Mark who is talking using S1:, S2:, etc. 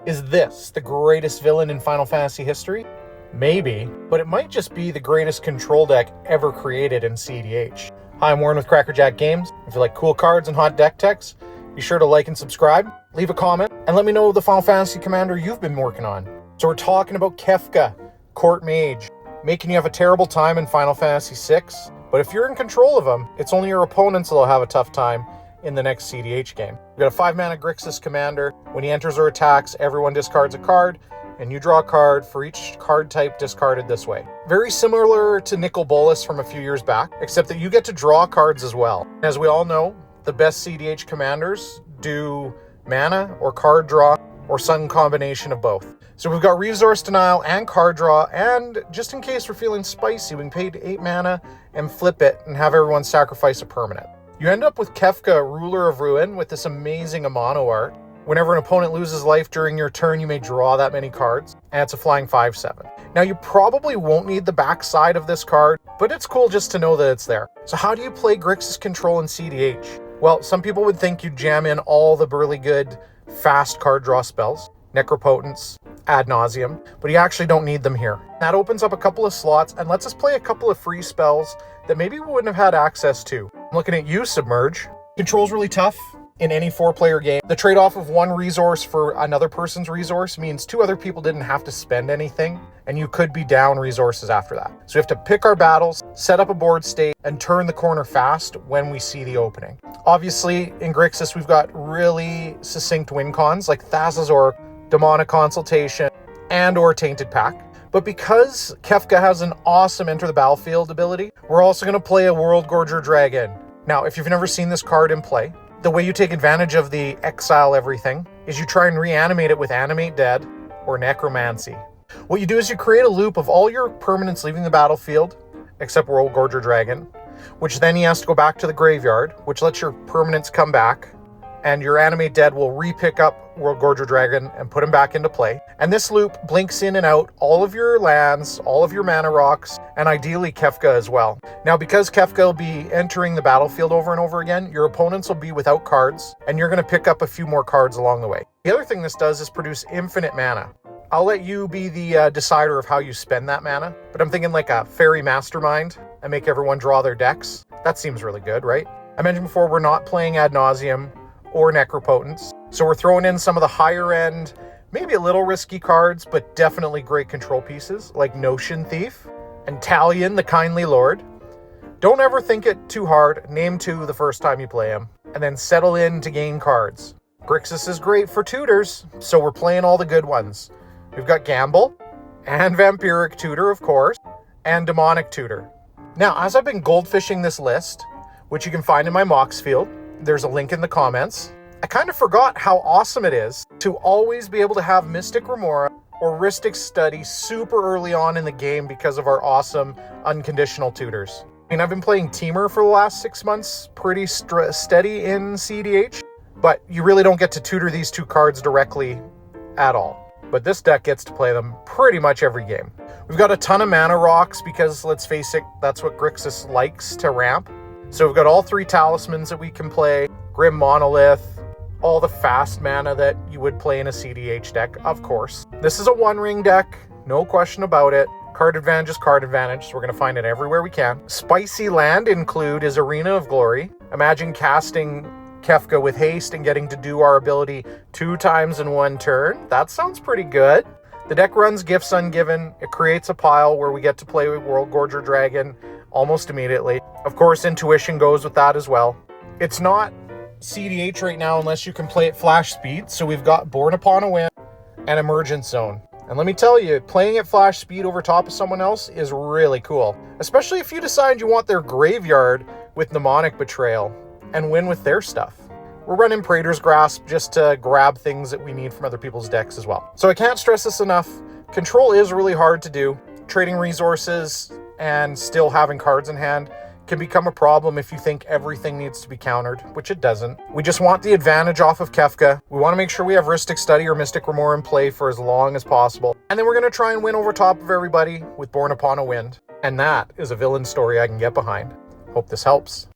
S1: Is this the greatest villain in Final Fantasy history? Maybe, but it might just be the greatest control deck ever created in cEDH. Hi, I'm Warren with Crackerjack Games. If you like cool cards and hot deck techs, be sure to like and subscribe, leave a comment, and let me know the Final Fantasy commander you've been working on. So we're talking about Kefka, Court Mage, making you have a terrible time in Final Fantasy VI, but if you're in control of him, it's only your opponents that'll have a tough time in the next cEDH game. We've got a 5-mana Grixis commander. When he enters or attacks, everyone discards a card, and you draw a card for each card type discarded this way. Very similar to Nicol Bolas from a few years back, except that you get to draw cards as well. As we all know, the best cEDH commanders do mana or card draw or some combination of both. So we've got resource denial and card draw, and just in case we're feeling spicy, we can pay 8 mana and flip it and have everyone sacrifice a permanent. You end up with Kefka, Ruler of Ruin, with this amazing Amano art. Whenever an opponent loses life during your turn, you may draw that many cards, and it's a flying 5/7. Now, you probably won't need the backside of this card, but it's cool just to know that it's there. So how do you play Grixis control in cEDH? Well, some people would think you'd jam in all the really good, fast card draw spells, Necropotence, ad nauseum, but you actually don't need them here. That opens up a couple of slots and lets us play a couple of free spells that maybe we wouldn't have had access to. I'm looking at you, Submerge. Control's really tough in any 4-player game. The trade-off of one resource for another person's resource means 2 other people didn't have to spend anything, and you could be down resources after that. So we have to pick our battles, set up a board state, and turn the corner fast when we see the opening. Obviously, in Grixis, we've got really succinct win cons like Thassa's Orc, Demonic Consultation, and or Tainted Pack. But because Kefka has an awesome Enter the Battlefield ability, we're also going to play a World Gorger Dragon. Now, if you've never seen this card in play, the way you take advantage of the exile everything is you try and reanimate it with Animate Dead or Necromancy. What you do is you create a loop of all your permanents leaving the battlefield, except World Gorger Dragon, which then he has to go back to the graveyard, which lets your permanents come back, and your Animate Dead will re-pick up World Gorger Dragon and put him back into play. And this loop blinks in and out all of your lands, all of your mana rocks, and ideally Kefka as well. Now, because Kefka will be entering the battlefield over and over again, your opponents will be without cards, and you're going to pick up a few more cards along the way. The other thing this does is produce infinite mana. I'll let you be the decider of how you spend that mana, but I'm thinking like a fairy mastermind and make everyone draw their decks. That seems really good, right? I mentioned before, we're not playing ad nauseum or Necropotence, so we're throwing in some of the higher end, maybe a little risky cards, but definitely great control pieces like Notion Thief and Talion the Kindly Lord. Don't ever think it too hard, name 2 the first time you play him, and then settle in to gain cards. Grixis is great for tutors, so we're playing all the good ones. We've got Gamble, and Vampiric Tutor, of course, and Demonic Tutor. Now, as I've been goldfishing this list, which you can find in my Mox field, there's a link in the comments, I kind of forgot how awesome it is to always be able to have Mystic Remora or Rhystic Study super early on in the game because of our awesome unconditional tutors. I mean, I've been playing Teamer for the last 6 months, pretty steady in cEDH, but you really don't get to tutor these 2 cards directly at all. But this deck gets to play them pretty much every game. We've got a ton of mana rocks because, let's face it, that's what Grixis likes to ramp. So we've got all 3 talismans that we can play, Grim Monolith, all the fast mana that you would play in a cEDH deck, of course. This is a 1-ring deck, no question about it. Card advantage is card advantage, so we're going to find it everywhere we can. Spicy land include is Arena of Glory. Imagine casting Kefka with haste and getting to do our ability 2 times in 1 turn. That sounds pretty good. The deck runs Gifts Ungiven. It creates a pile where we get to play with World Gorger Dragon almost immediately. Of course, Intuition goes with that as well. It's not cEDH right now unless you can play at flash speed, so we've got Born Upon a Wind and Emergent Zone. And let me tell you, playing at flash speed over top of someone else is really cool, especially if you decide you want their graveyard with Mnemonic Betrayal and win with their stuff. We're running Praetor's Grasp just to grab things that we need from other people's decks as well. So I can't stress this enough. Control is really hard to do. Trading resources and still having cards in hand can become a problem if you think everything needs to be countered, which it doesn't. We just want the advantage off of Kefka. We want to make sure we have Rhystic Study or Mystic Remora in play for as long as possible. And then we're going to try and win over top of everybody with Born Upon a Wind. And that is a villain story I can get behind. Hope this helps.